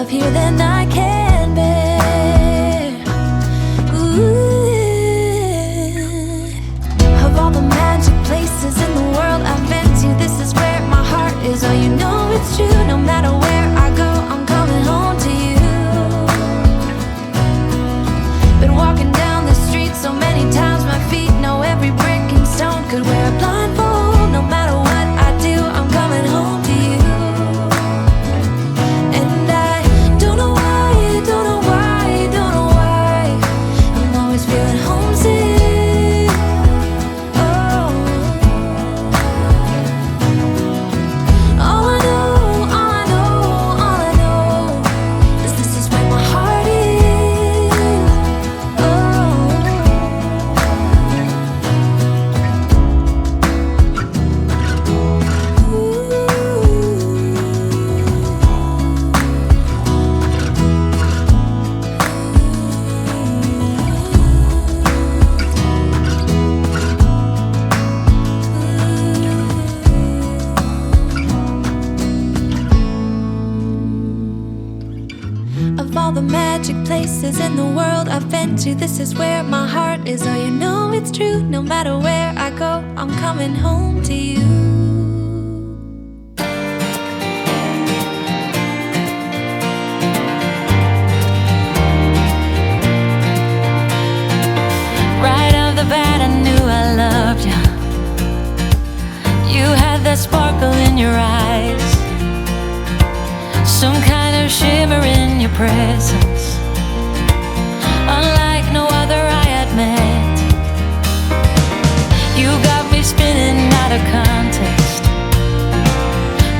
love here than I can bear. Ooh. Of all the magic places in the world I've been to, this is where my heart is. Oh, you know it's true. No matter where I go, I'm coming home to you. Been walking down the street so many times, my feet know every brick and stone. Could wear a blindfold. No matter what I do, I'm coming home to you. And I don't know why, don't know why, don't know why I'm always feeling homesick. Oh, all I know, all I know, all I know is this is where my heart is. Of all the magic places in the world I've been to, this is where my heart is. Oh, you know it's true. No matter where I go, I'm coming home to you. Right off the bat, I knew I loved you. You had that sparkle in your eyes, some kind of shimmer in your presence, unlike no other I had met. You got me spinning out of context,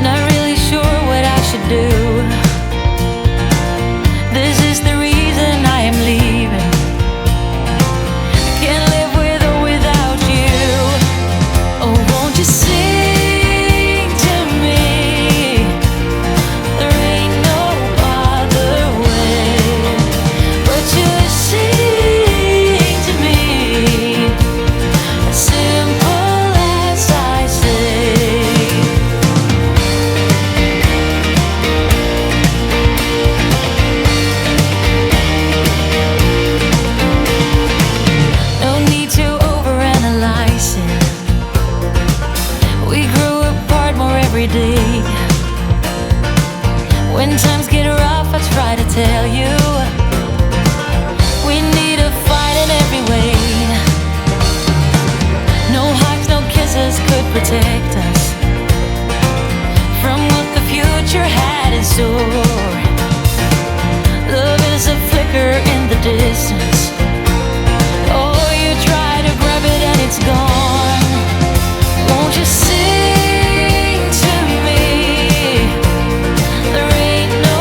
not really sure what I should do. This is the reason I am leaving. Can't live with or without you. Oh, won't you sing to me? There ain't no other way but to sing to me, as simple as I say. No need to overanalyze it. We grew apart more every day. When times get rough, I try to tell you we need to fight in every way. No hugs, no kisses could protect us from what the future had in store. Love is a flicker in the distance. Oh, you try to grab it and it's gone. Won't you sing to me? There ain't no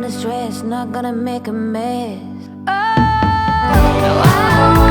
gonna stress, not gonna make a mess. Oh, no, I